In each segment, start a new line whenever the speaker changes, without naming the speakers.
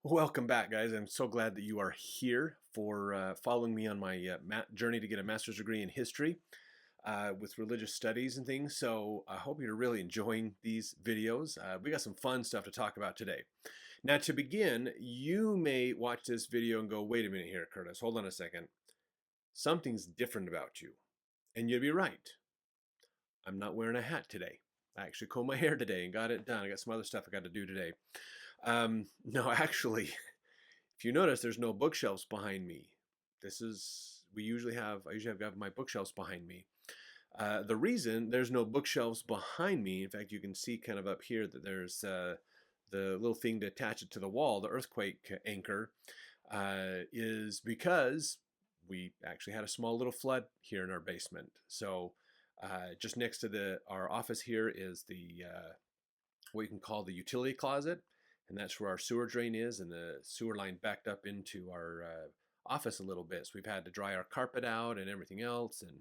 Welcome back, guys. I'm so glad that you are here for following me on my journey to get a master's degree in history with religious studies and things. So I hope you're really enjoying these videos. We got some fun stuff to talk about today. Now, to begin, you may watch this video and go, wait a minute here, Curtis, hold on a second. Something's different about you. And you'd be right. I'm not wearing a hat today. I actually combed my hair today and got it done. I got some other stuff I got to do today. No, actually, if you notice, there's no bookshelves behind me. I usually have my bookshelves behind me. The reason there's no bookshelves behind me, in fact, you can see kind of up here that there's the little thing to attach it to the wall, the earthquake anchor, is because we actually had a small little flood here in our basement. So just next to our office here is the what you can call the utility closet, and that's where our sewer drain is, and the sewer line backed up into our office a little bit. So we've had to dry our carpet out and everything else, and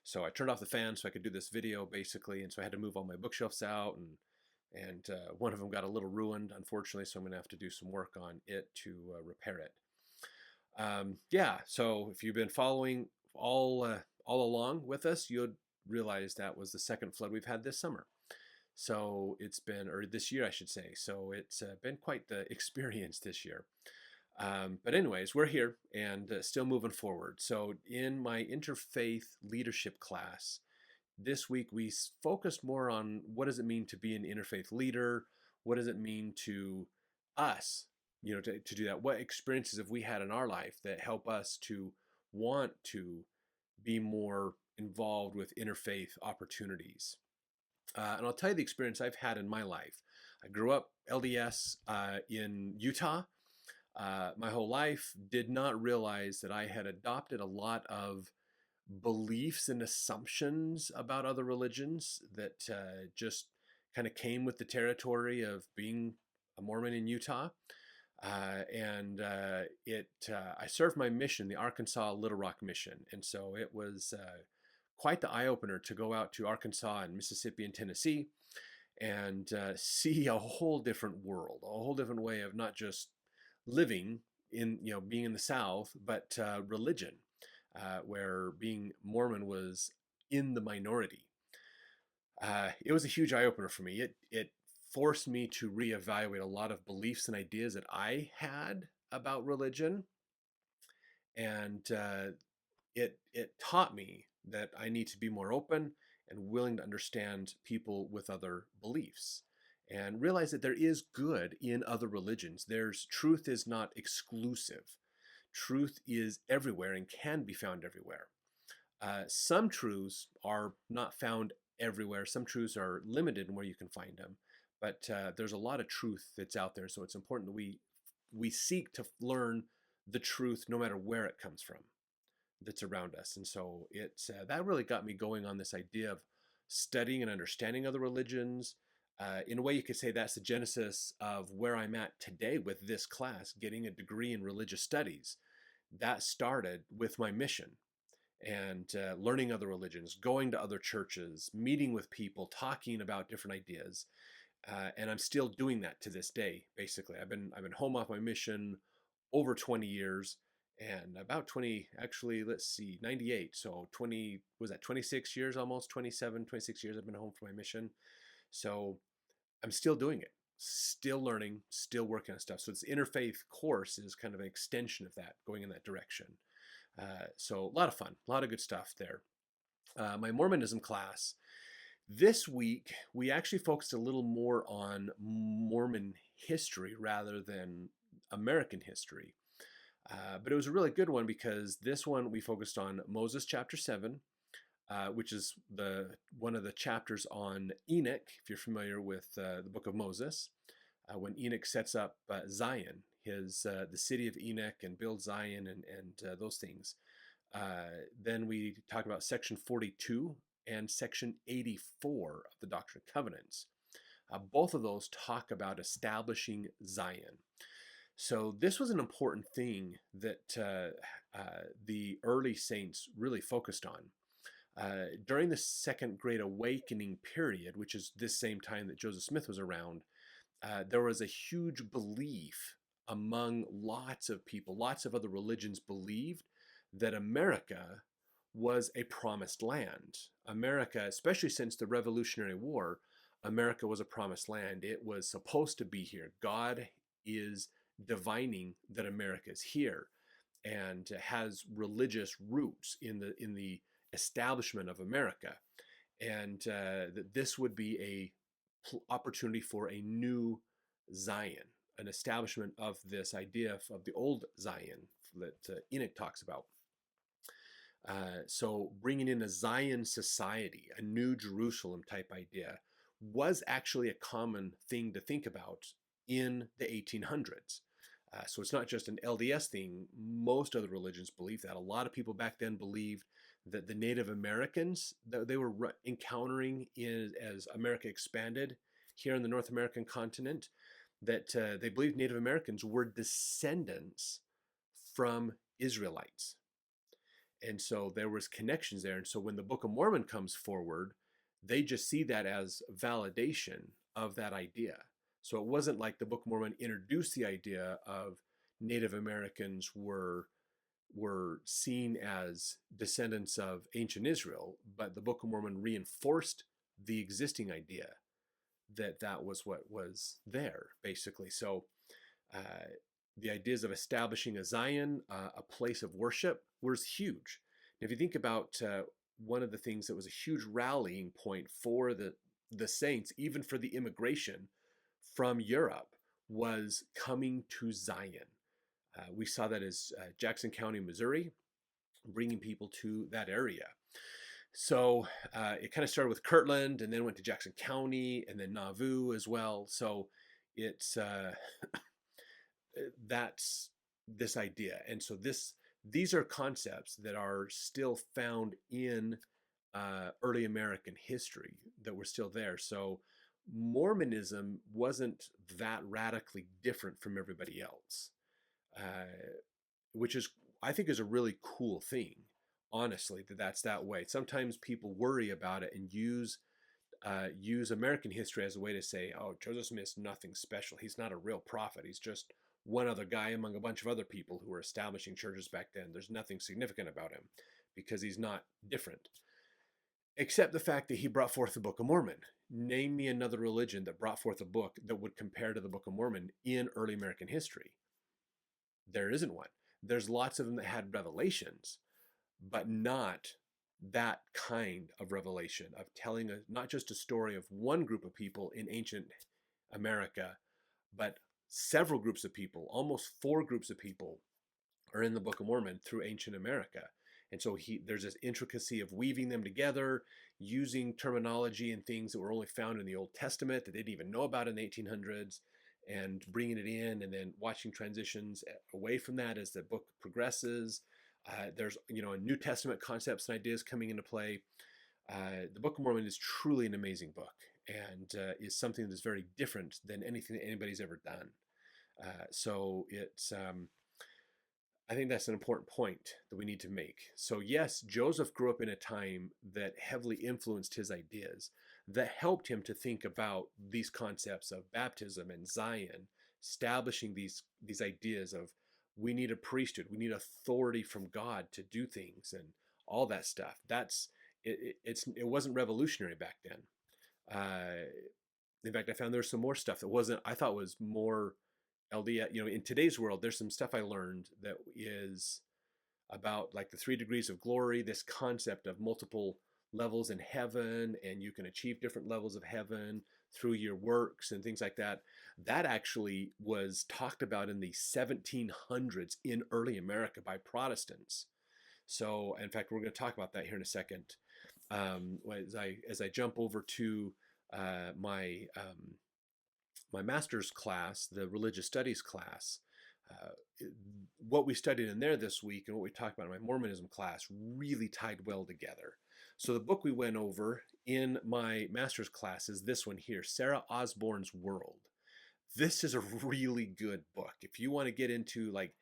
so I turned off the fan so I could do this video basically, and so I had to move all my bookshelves out, and one of them got a little ruined, unfortunately, so I'm gonna have to do some work on it to repair it. Yeah, so if you've been following all along with us, you'd realize that was the second flood we've had this summer. So it's been, or this year, I should say. So it's been quite the experience this year. But anyways, we're here and still moving forward. So in my interfaith leadership class this week, we focused more on what does it mean to be an interfaith leader? What does it mean to us, to do that? What experiences have we had in our life that help us to want to be more involved with interfaith opportunities? And I'll tell you the experience I've had in my life. I grew up LDS in Utah my whole life, did not realize that I had adopted a lot of beliefs and assumptions about other religions that just kind of came with the territory of being a Mormon in Utah. I served my mission, the Arkansas Little Rock mission. And so it was quite the eye opener to go out to Arkansas and Mississippi and Tennessee and see a whole different world, a whole different way of not just living in, being in the South, but religion, where being Mormon was in the minority. It was a huge eye opener for me. It forced me to reevaluate a lot of beliefs and ideas that I had about religion, and it taught me that I need to be more open and willing to understand people with other beliefs and realize that there is good in other religions. Truth is not exclusive. Truth is everywhere and can be found everywhere. Some truths are not found everywhere. Some truths are limited in where you can find them. But there's a lot of truth that's out there. So it's important that we seek to learn the truth no matter where it comes from that's around us. And so that really got me going on this idea of studying and understanding other religions. In a way, you could say that's the genesis of where I'm at today with this class, getting a degree in religious studies. That started with my mission and learning other religions, going to other churches, meeting with people, talking about different ideas. And I'm still doing that to this day. Basically, I've been home off my mission over 20 years, and about 20, actually, let's see, 98. So 20, was that 26 years, almost 27, 26 years I've been home for my mission. So I'm still doing it, still learning, still working on stuff. So this interfaith course is kind of an extension of that, going in that direction. So a lot of fun, a lot of good stuff there. My Mormonism class, this week, we actually focused a little more on Mormon history rather than American history. But it was a really good one because this one we focused on Moses chapter 7, which is one of the chapters on Enoch, if you're familiar with the book of Moses, when Enoch sets up Zion, the city of Enoch, and builds Zion and those things. Then we talk about section 42 and section 84 of the Doctrine and Covenants. Both of those talk about establishing Zion. So this was an important thing that the early saints really focused on. During the Second Great Awakening period, which is this same time that Joseph Smith was around, there was a huge belief among lots of people, lots of other religions believed that America was a promised land. America, especially since the Revolutionary War, America was a promised land. It was supposed to be here. God is divining that America is here and has religious roots in the establishment of America, and that this would be a opportunity for a new Zion, an establishment of this idea of the old Zion that Enoch talks about. So bringing in a Zion society, a new Jerusalem type idea, was actually a common thing to think about in the 1800s. So it's not just an LDS thing. Most other religions believe that. A lot of people back then believed that the Native Americans that they were encountering as America expanded here in the North American continent, that they believed Native Americans were descendants from Israelites. And so there was connections there. And so when the Book of Mormon comes forward, they just see that as validation of that idea. So it wasn't like the Book of Mormon introduced the idea of Native Americans were seen as descendants of ancient Israel, but the Book of Mormon reinforced the existing idea that that was what was there, basically. So uh, the ideas of establishing a Zion, a place of worship, was huge. And if you think about one of the things that was a huge rallying point for the saints, even for the immigration from Europe, was coming to Zion. We saw that as Jackson County, Missouri, bringing people to that area. So it kind of started with Kirtland, and then went to Jackson County, and then Nauvoo as well. So it's that's this idea, and so these are concepts that are still found in early American history that were still there. So Mormonism wasn't that radically different from everybody else, which is, I think, is a really cool thing. Honestly, that's that way. Sometimes people worry about it and use American history as a way to say, "Oh, Joseph Smith's nothing special. He's not a real prophet. He's just one other guy among a bunch of other people who were establishing churches back then. There's nothing significant about him because he's not different." Except the fact that he brought forth the Book of Mormon. Name me another religion that brought forth a book that would compare to the Book of Mormon in early American history. There isn't one. There's lots of them that had revelations, but not that kind of revelation of telling not just a story of one group of people in ancient America, but several groups of people, almost 4 groups of people are in the Book of Mormon through ancient America. And so there's this intricacy of weaving them together, using terminology and things that were only found in the Old Testament that they didn't even know about in the 1800s, and bringing it in, and then watching transitions away from that as the book progresses. There's New Testament concepts and ideas coming into play. The Book of Mormon is truly an amazing book, and is something that's very different than anything that anybody's ever done. So it's I think that's an important point that we need to make. So yes, Joseph grew up in a time that heavily influenced his ideas, that helped him to think about these concepts of baptism and Zion, establishing these ideas of, we need a priesthood, we need authority from God to do things, and all that stuff. It wasn't revolutionary back then. In fact, I found there's some more stuff that I thought was more LDS. In today's world, there's some stuff I learned that is about like the 3 degrees of glory, this concept of multiple levels in heaven, and you can achieve different levels of heaven through your works and things like that. That actually was talked about in the 1700s in early America by Protestants. So, in fact, we're going to talk about that here in a second. As I jump over to my master's class, the religious studies class, what we studied in there this week and what we talked about in my Mormonism class really tied well together. So the book we went over in my master's class is this one here, Sarah Osborne's World. This is a really good book. If you want to get into like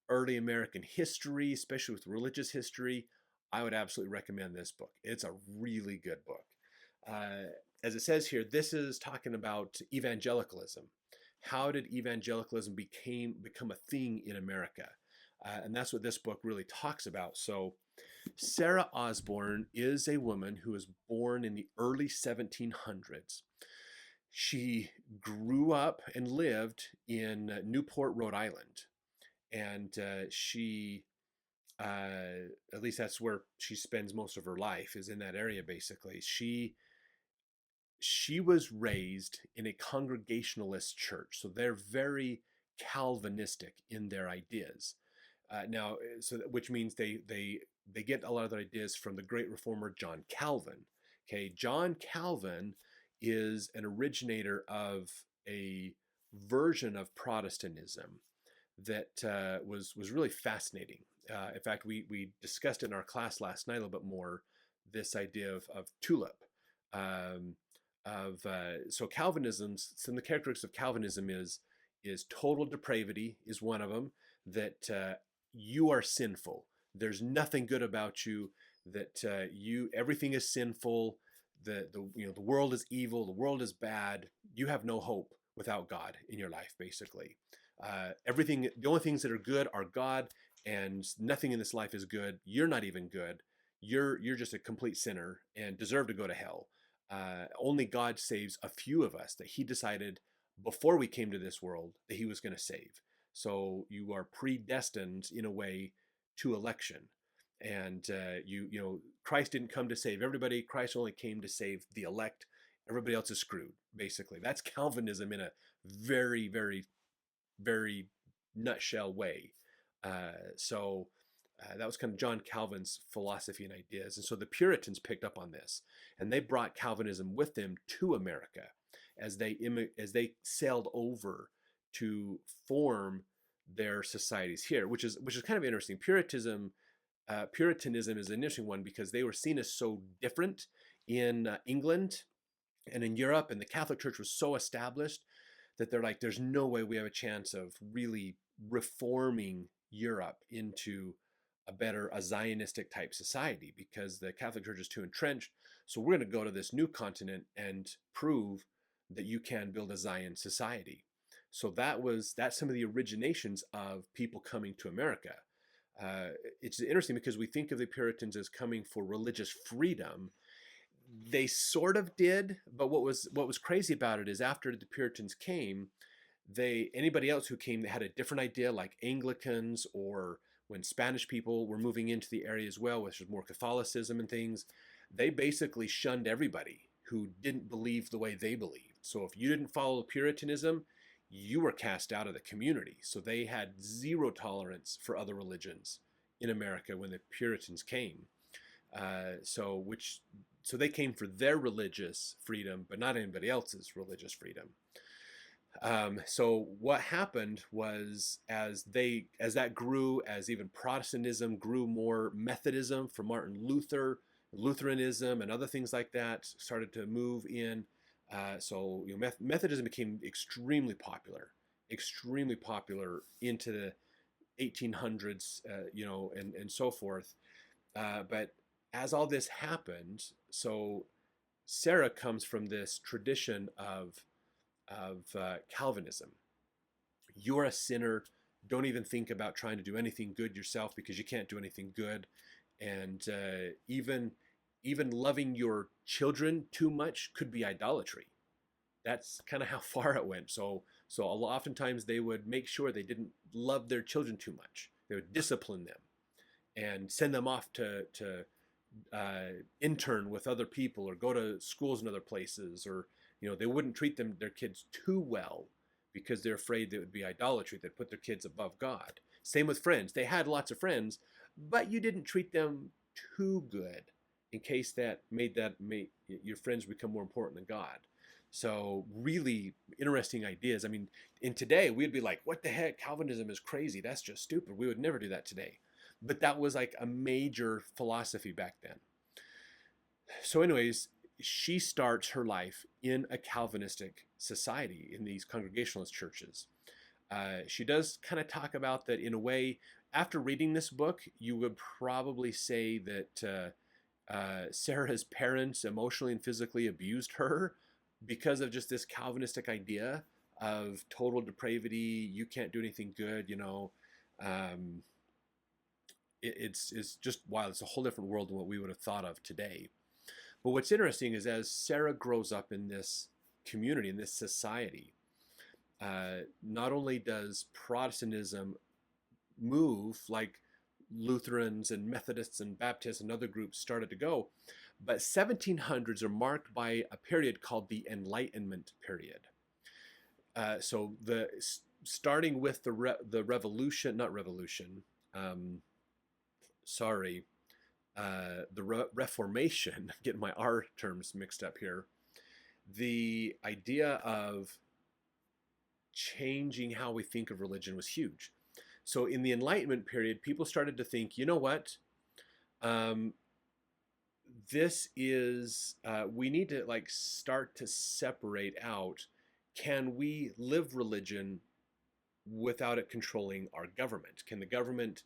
early American history, especially with religious history, I would absolutely recommend this book. It's a really good book. As it says here, this is talking about evangelicalism. how did evangelicalism become a thing in America? And that's what this book really talks about. So Sarah Osborne is a woman who was born in the early 1700s. She grew up and lived in Newport, Rhode Island, and at least that's where she spends most of her life, is in that area. Basically, she was raised in a Congregationalist church, so they're very Calvinistic in their ideas. Now, which means they get a lot of their ideas from the great reformer John Calvin. Okay, John Calvin is an originator of a version of Protestantism that was really fascinating. In fact, we discussed it in our class last night a little bit more. This idea of tulip. Um, so Calvinism's some of the characteristics of Calvinism is total depravity is one of them. That you are sinful. There's nothing good about you. That everything is sinful. The world is evil. The world is bad. You have no hope without God in your life. Basically, the only things that are good are God, and nothing in this life is good. You're not even good. You're just a complete sinner and deserve to go to hell. Only God saves a few of us that He decided before we came to this world that He was going to save. So you are predestined in a way to election, and Christ didn't come to save everybody. Christ only came to save the elect. Everybody else is screwed. Basically, that's Calvinism in a very, very, very nutshell way. That was kind of John Calvin's philosophy and ideas. And so the Puritans picked up on this, and they brought Calvinism with them to America as they sailed over to form their societies here, which is kind of interesting. Puritanism is an interesting one because they were seen as so different in England and in Europe, and the Catholic Church was so established that they're like, there's no way we have a chance of really reforming Europe into a Zionistic type society because the Catholic Church is too entrenched. So we're going to go to this new continent and prove that you can build a Zion society. So that's some of the originations of people coming to America. It's interesting because we think of the Puritans as coming for religious freedom. They sort of did, but what was crazy about it is after the Puritans came, anybody else who came, they had a different idea, like Anglicans, or when Spanish people were moving into the area as well, which was more Catholicism and things. They basically shunned everybody who didn't believe the way they believed. So if you didn't follow Puritanism, you were cast out of the community. So they had zero tolerance for other religions in America when the Puritans came. So they came for their religious freedom, but not anybody else's religious freedom. So what happened was as that grew, as even Protestantism grew more, Methodism from Martin Luther, Lutheranism and other things like that started to move in. Methodism became extremely popular into the 1800s, and so forth. But as all this happened, so Sarah comes from this tradition of Calvinism. You're a sinner. Don't even think about trying to do anything good yourself because you can't do anything good. And even loving your children too much could be idolatry. That's kind of how far it went. So oftentimes they would make sure they didn't love their children too much. They would discipline them and send them off to intern with other people or go to schools in other places, or they wouldn't treat their kids too well because they're afraid that it would be idolatry. They'd put their kids above God. Same with friends. They had lots of friends, but you didn't treat them too good in case that made your friends become more important than God. So really interesting ideas. I mean, in today, we'd be like, what the heck? Calvinism is crazy. That's just stupid. We would never do that today. But that was like a major philosophy back then. So anyways, she starts her life in a Calvinistic society in these Congregationalist churches. She does kind of talk about that in a way. After reading this book, you would probably say that Sarah's parents emotionally and physically abused her because of just this Calvinistic idea of total depravity. You can't do anything good, Um, it's just wild. It's a whole different world than what we would have thought of today. But what's interesting is as Sarah grows up in this community, in this society, not only does Protestantism move like Lutherans and Methodists and Baptists and other groups started to go, but 1700s are marked by a period called the Enlightenment period. So starting with the revolution, not revolution, um, sorry, the Reformation, getting my R terms mixed up here, the idea of changing how we think of religion was huge. So in the Enlightenment period, people started to think, you know what? Um, this is, we need to like start to separate out, can we live religion without it controlling our government? Can the government,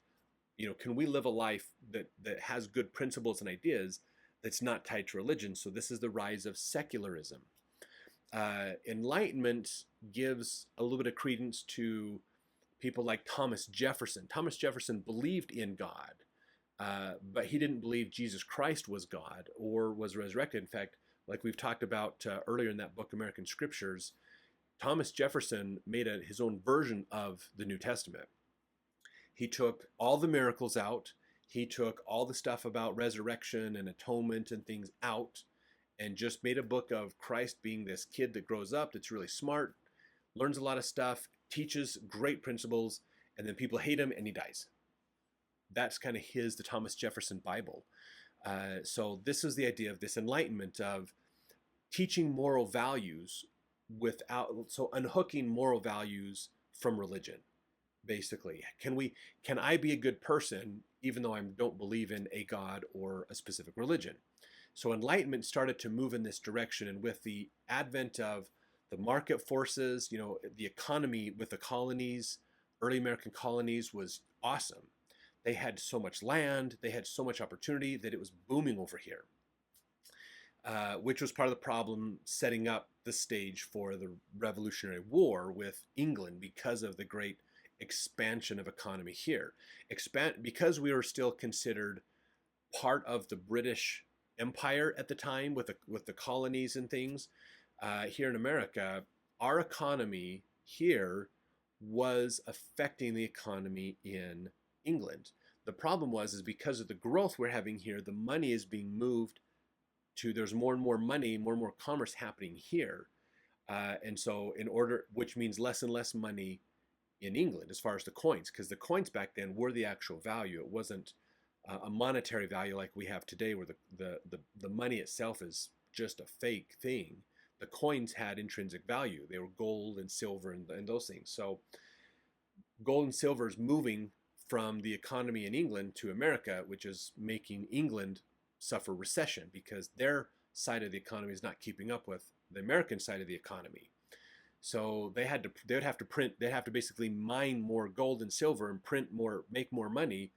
can we live a life that has good principles and ideas that's not tied to religion? So this is the rise of secularism. Enlightenment gives a little bit of credence to people like Thomas Jefferson. Thomas Jefferson believed in God, but he didn't believe Jesus Christ was God or was resurrected. In fact, like we've talked about earlier in that book, American Scriptures, Thomas Jefferson made his own version of the New Testament. He took all the miracles out. He took all the stuff about resurrection and atonement and things out and just made a book of Christ being this kid that grows up, that's really smart, learns a lot of stuff, teaches great principles, and then people hate him and he dies. That's kind of the Thomas Jefferson Bible. So this is the idea of this enlightenment of teaching moral values so unhooking moral values from religion, basically. Can I be a good person even though I don't believe in a God or a specific religion? So enlightenment started to move in this direction, and with the advent of the market forces, the economy with the colonies, early American colonies was awesome. They had so much land, they had so much opportunity that it was booming over here, which was part of the problem setting up the stage for the Revolutionary War with England because of the great expansion of economy here. Because we were still considered part of the British Empire at the time with the colonies and things. Here in America, our economy here was affecting the economy in England. The problem is because of the growth we're having here, the money is being moved there's more and more money, more and more commerce happening here. And so which means less and less money in England as far as the coins, because the coins back then were the actual value. It wasn't a monetary value like we have today, where the money itself is just a fake thing. The coins had intrinsic value. They were gold and silver and those things. So gold and silver is moving from the economy in England to America, which is making England suffer recession because their side of the economy is not keeping up with the American side of the economy. So they'd have to basically mine more gold and silver and make more money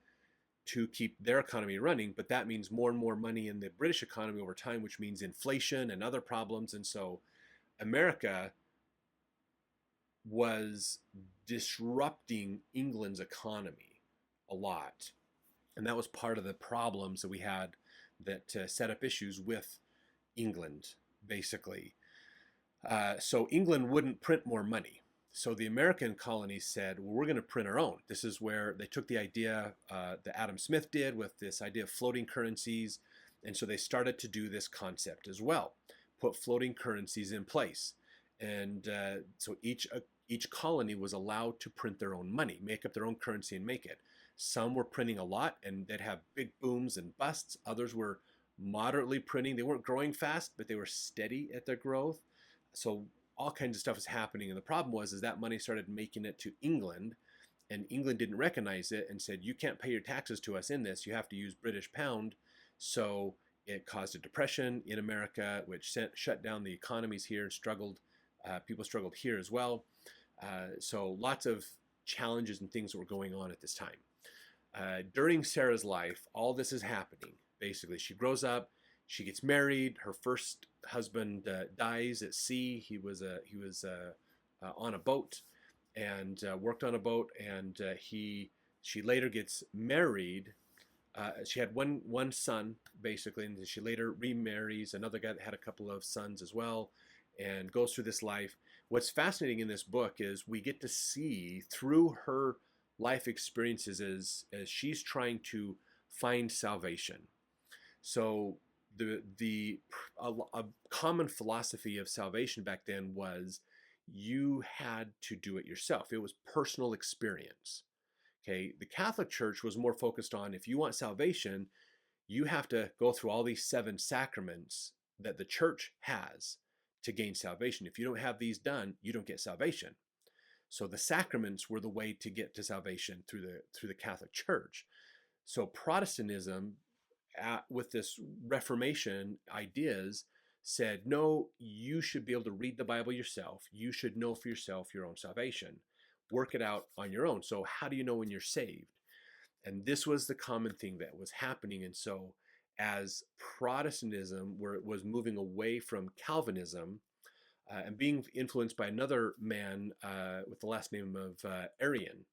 to keep their economy running. But that means more and more money in the British economy over time, which means inflation and other problems. And so America was disrupting England's economy a lot. And that was part of the problems that we had that set up issues with England, basically. So England wouldn't print more money. So the American colonies said, well, we're going to print our own. This is where they took the idea that Adam Smith did with this idea of floating currencies. And so they started to do this concept as well, put floating currencies in place. And so each colony was allowed to print their own money, make up their own currency and make it. Some were printing a lot and they'd have big booms and busts. Others were moderately printing. They weren't growing fast, but they were steady at their growth. So all kinds of stuff is happening. And the problem is that money started making it to England, and England didn't recognize it and said, you can't pay your taxes to us in this. You have to use British pound. So it caused a depression in America, which shut down the economies here, people struggled here as well. So lots of challenges and things that were going on at this time. During Sarah's life, all this is happening. Basically, she grows up, she gets married. Her first husband dies at sea. He was on a boat and worked on a boat, and she later gets married. She had one son basically, and she later remarries another guy that had a couple of sons as well, and goes through this life. What's fascinating in this book is we get to see through her life experiences as she's trying to find salvation. So the a common philosophy of salvation back then was you had to do it yourself. It was personal experience. Okay, the Catholic Church was more focused on if you want salvation, you have to go through all these seven sacraments that the church has to gain salvation. If you don't have these done, you don't get salvation. So the sacraments were the way to get to salvation through the Catholic Church. So Protestantism, with this Reformation ideas, said, no, you should be able to read the Bible yourself. You should know for yourself your own salvation. Work it out on your own. So how do you know when you're saved? And this was the common thing that was happening. And so as Protestantism, where it was moving away from Calvinism and being influenced by another man with the last name of Arian,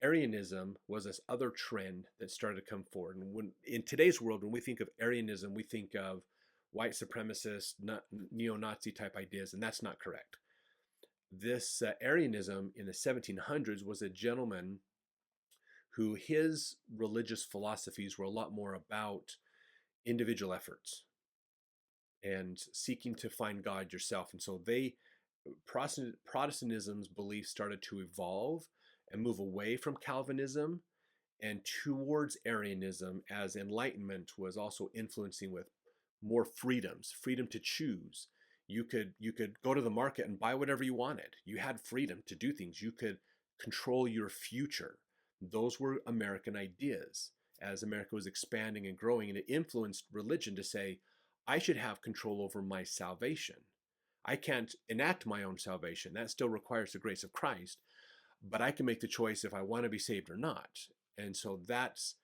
Arianism was this other trend that started to come forward. And when in today's world, when we think of Arianism, we think of white supremacist, neo-Nazi type ideas, and that's not correct. This Arianism in the 1700s was a gentleman who his religious philosophies were a lot more about individual efforts and seeking to find God yourself. And so Protestantism's beliefs started to evolve and move away from Calvinism and towards Arianism, as Enlightenment was also influencing with more freedoms, freedom to choose. You could go to the market and buy whatever you wanted. You had freedom to do things. You could control your future. Those were American ideas as America was expanding and growing, and it influenced religion to say, I should have control over my salvation. I can't enact my own salvation. That still requires the grace of Christ, but I can make the choice if I want to be saved or not. And so that's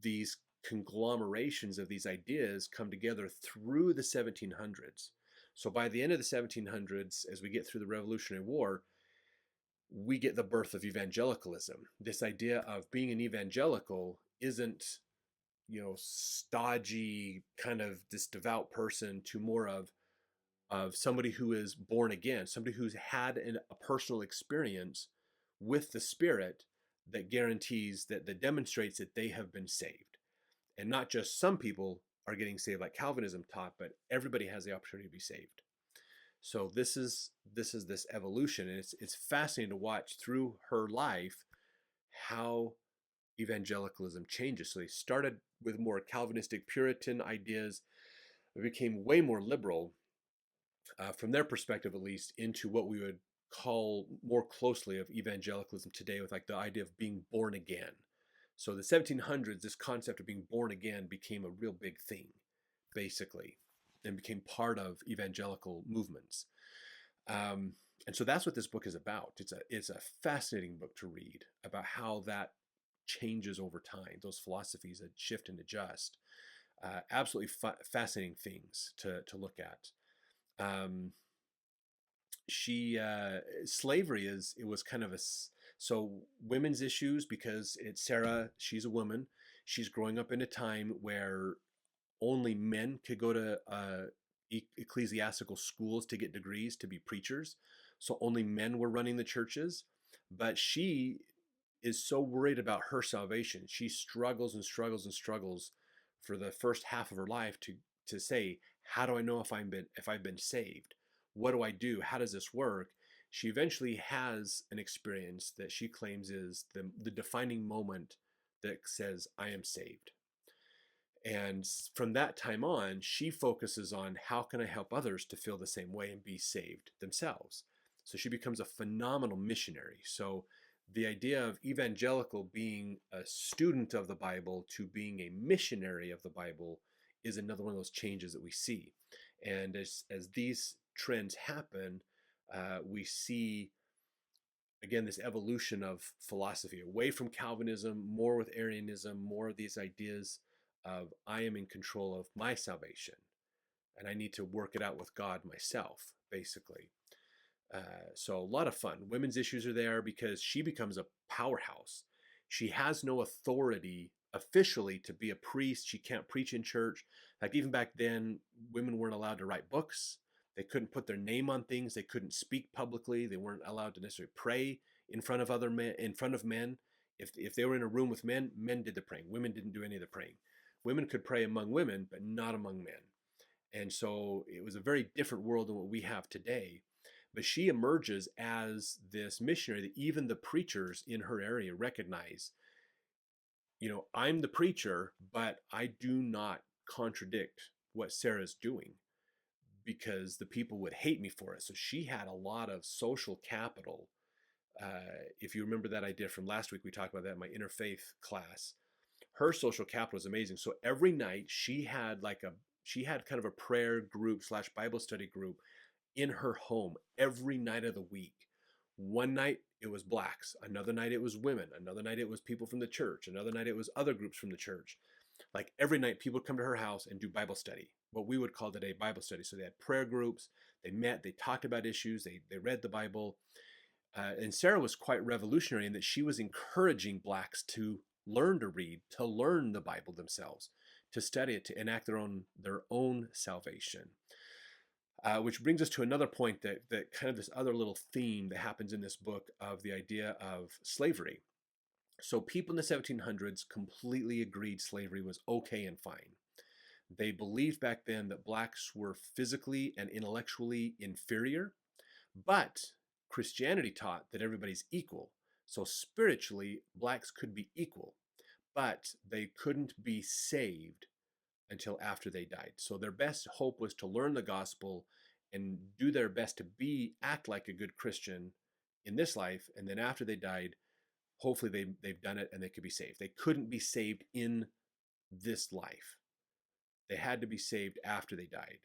these conglomerations of these ideas come together through the 1700s. So by the end of the 1700s, as we get through the Revolutionary War, we get the birth of evangelicalism. This idea of being an evangelical isn't, stodgy kind of this devout person, to more of somebody who is born again, somebody who's had a personal experience with the Spirit that guarantees that demonstrates that they have been saved. And not just some people are getting saved like Calvinism taught, but everybody has the opportunity to be saved. So this evolution, and it's fascinating to watch through her life how evangelicalism changes. So they started with more Calvinistic Puritan ideas, it became way more liberal, from their perspective at least, into what we would call more closely of evangelicalism today, with like the idea of being born again. So the 1700s, this concept of being born again became a real big thing, basically, and became part of evangelical movements. And so that's what this book is about. It's a fascinating book to read about how that changes over time, those philosophies that shift and adjust. Absolutely fascinating things to look at. Slavery it was kind of so women's issues, because it's Sarah, she's a woman, she's growing up in a time where only men could go to ecclesiastical schools to get degrees to be preachers. So only men were running the churches, but she is so worried about her salvation. She struggles and struggles and struggles for the first half of her life to say, how do I know if I've been saved? What do I do? How does this work? She eventually has an experience that she claims is the defining moment that says, I am saved. And from that time on, she focuses on how can I help others to feel the same way and be saved themselves. So she becomes a phenomenal missionary. So the idea of evangelical being a student of the Bible to being a missionary of the Bible is another one of those changes that we see. And as these trends happen, we see, again, this evolution of philosophy away from Calvinism, more with Arianism, more of these ideas of I am in control of my salvation and I need to work it out with God myself, basically. So a lot of fun. Women's issues are there because she becomes a powerhouse. She has no authority officially to be a priest. She can't preach in church. Like even back then, women weren't allowed to write books. They couldn't put their name on things. They couldn't speak publicly. They weren't allowed to necessarily pray in front of other men. In front of men, if they were in a room with men, men did the praying. Women didn't do any of the praying. Women could pray among women, but not among men. And so it was a very different world than what we have today. But she emerges as this missionary that even the preachers in her area recognize. I'm the preacher, but I do not contradict what Sarah's doing because the people would hate me for it. So she had a lot of social capital. If you remember that idea from last week, we talked about that in my interfaith class. Her social capital is amazing. So every night she had kind of a prayer group / Bible study group in her home every night of the week. One night it was blacks, another night it was women, another night it was people from the church, another night it was other groups from the church. Like every night people would come to her house and do Bible study, what we would call today Bible study. So they had prayer groups, they met, they talked about issues, they read the Bible. And Sarah was quite revolutionary in that she was encouraging blacks to learn to read, to learn the Bible themselves, to study it, to enact their own salvation. Which brings us to another point that kind of this other little theme that happens in this book of the idea of slavery. So people in the 1700s completely agreed slavery was okay and fine. They believed back then that blacks were physically and intellectually inferior, but Christianity taught that everybody's equal. So spiritually, blacks could be equal, but they couldn't be saved until after they died. So their best hope was to learn the gospel and do their best to act like a good Christian in this life, and then after they died, hopefully they've done it and they could be saved. They couldn't be saved in this life. They had to be saved after they died.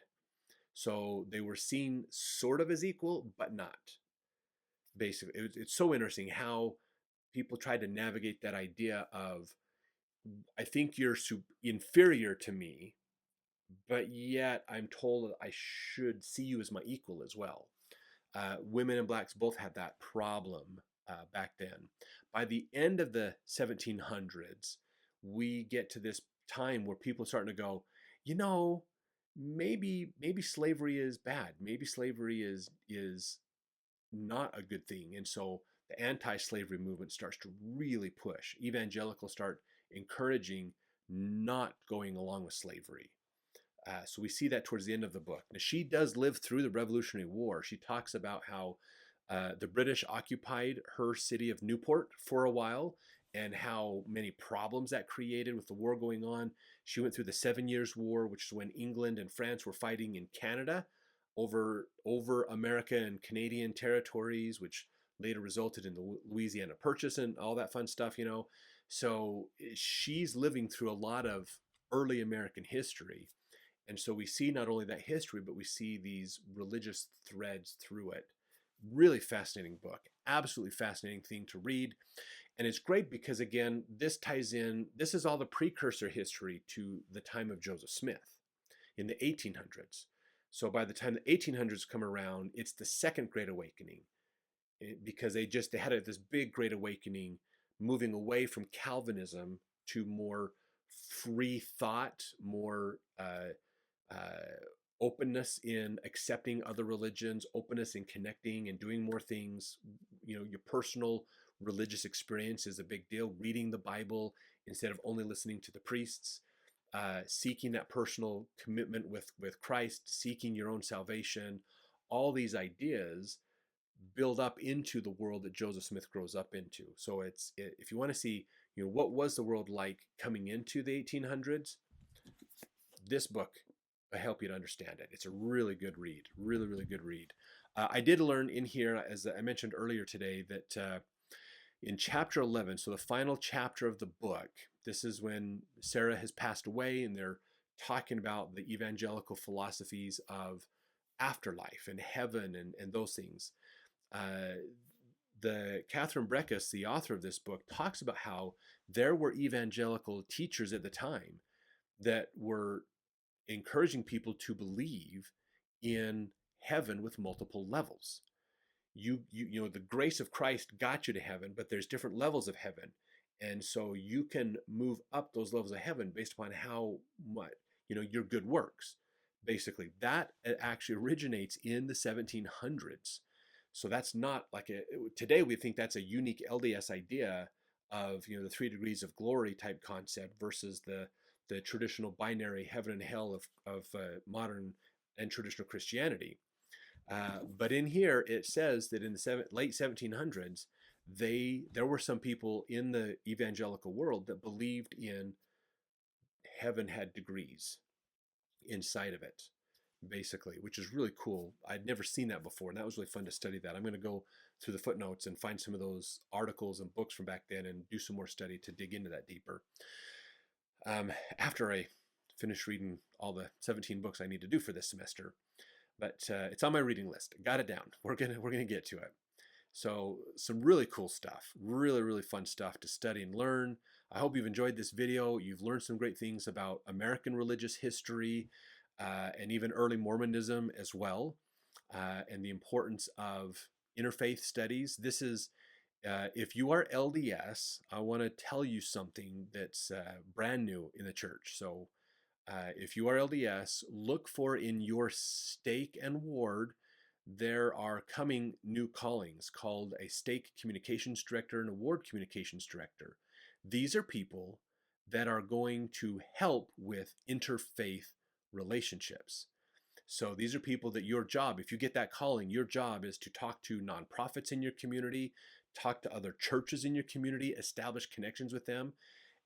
So they were seen sort of as equal, but not. Basically, it's so interesting how people tried to navigate that idea of, I think you're inferior to me, but yet I'm told that I should see you as my equal as well. Women and blacks both had that problem back then. By the end of the 1700s, we get to this time where people are starting to go, maybe slavery is bad. Maybe slavery is not a good thing. And so the anti-slavery movement starts to really push. Evangelicals start encouraging not going along with slavery. So we see that towards the end of the book. Now, she does live through the Revolutionary War. She talks about how the British occupied her city of Newport for a while and how many problems that created with the war going on. She went through the 7 Years' War, which is when England and France were fighting in Canada over America and Canadian territories, which later resulted in the Louisiana Purchase and all that fun stuff, So she's living through a lot of early American history. And so we see not only that history, but we see these religious threads through it. Really fascinating book, absolutely fascinating thing to read. And it's great because, again, this ties in, this is all the precursor history to the time of Joseph Smith in the 1800s. So by the time the 1800s come around, it's the Second Great Awakening because they had this big Great Awakening moving away from Calvinism to more free thought, more openness in accepting other religions, openness in connecting and doing more things. Your personal religious experience is a big deal. Reading the Bible instead of only listening to the priests, seeking that personal commitment with Christ, seeking your own salvation. All these ideas build up into the world that Joseph Smith grows up into. So if you want to see, what was the world like coming into the 1800s, this book will help you to understand it. It's a really good read, really, really good read. I did learn in here, as I mentioned earlier today, that in chapter 11, so the final chapter of the book, this is when Sarah has passed away and they're talking about the evangelical philosophies of afterlife and heaven and those things. The Catherine Breckus, the author of this book, talks about how there were evangelical teachers at the time that were encouraging people to believe in heaven with multiple levels. you know, the grace of Christ got you to heaven, but there's different levels of heaven. And so you can move up those levels of heaven based upon how much, your good works. Basically, that actually originates in the 1700s. So that's not like today we think that's a unique LDS idea of, the 3 degrees of glory type concept versus the traditional binary heaven and hell of modern and traditional Christianity. But in here it says that in the late 1700s, there were some people in the evangelical world that believed in heaven had degrees inside of it, basically, which is really cool. I'd never seen that before, and that was really fun to study that. I'm going to go through the footnotes and find some of those articles and books from back then and do some more study to dig into that deeper. After I finish reading all the 17 books I need to do for this semester, but it's on my reading list. Got it down. We're gonna get to it. So some really cool stuff, really, really fun stuff to study and learn. I hope you've enjoyed this video. You've learned some great things about American religious history and even early Mormonism as well, and the importance of interfaith studies. This is, if you are LDS, I want to tell you something that's brand new in the church. So if you are LDS, look for in your stake and ward, there are coming new callings called a stake communications director and a ward communications director. These are people that are going to help with interfaith relationships. So these are people that your job, if you get that calling, your job is to talk to nonprofits in your community, talk to other churches in your community, establish connections with them,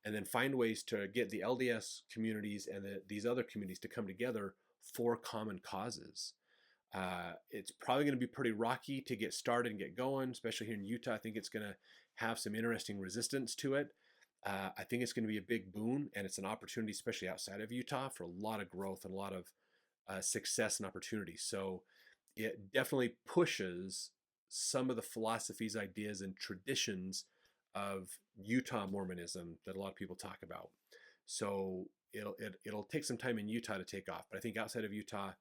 and then find ways to get the LDS communities and these other communities to come together for common causes. It's probably going to be pretty rocky to get started and get going, especially here in Utah. I think it's going to have some interesting resistance to it. I think it's going to be a big boon, and it's an opportunity, especially outside of Utah, for a lot of growth and a lot of success and opportunity. So it definitely pushes some of the philosophies, ideas, and traditions of Utah Mormonism that a lot of people talk about. So it'll take some time in Utah to take off, but I think outside of Utah,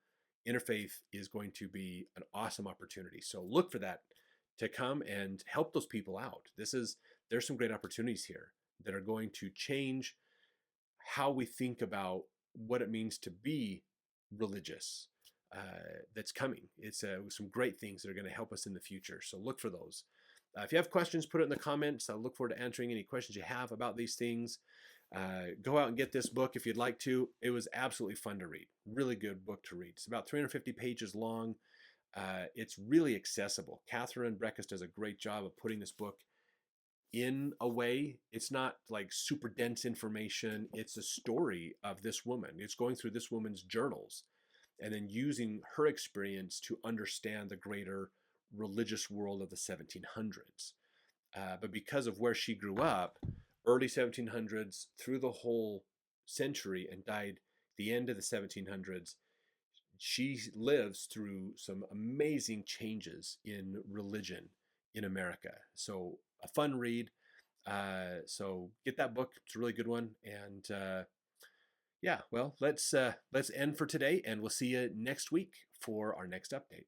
interfaith is going to be an awesome opportunity. So look for that to come and help those people out. There's some great opportunities here that are going to change how we think about what it means to be religious. That's coming. It's some great things that are going to help us in the future. So look for those. If you have questions, put it in the comments. I look forward to answering any questions you have about these things. Go out and get this book if you'd like to. It was absolutely fun to read. Really good book to read. It's about 350 pages long. It's really accessible. Catherine Breckis does a great job of putting this book in a way. It's not like super dense information. It's a story of this woman. It's going through this woman's journals and then using her experience to understand the greater religious world of the 1700s. But because of where she grew up, early 1700s through the whole century and died the end of the 1700s, she lives through some amazing changes in religion in America. So a fun read. So get that book. It's a really good one. And yeah, well, let's end for today, and we'll see you next week for our next update.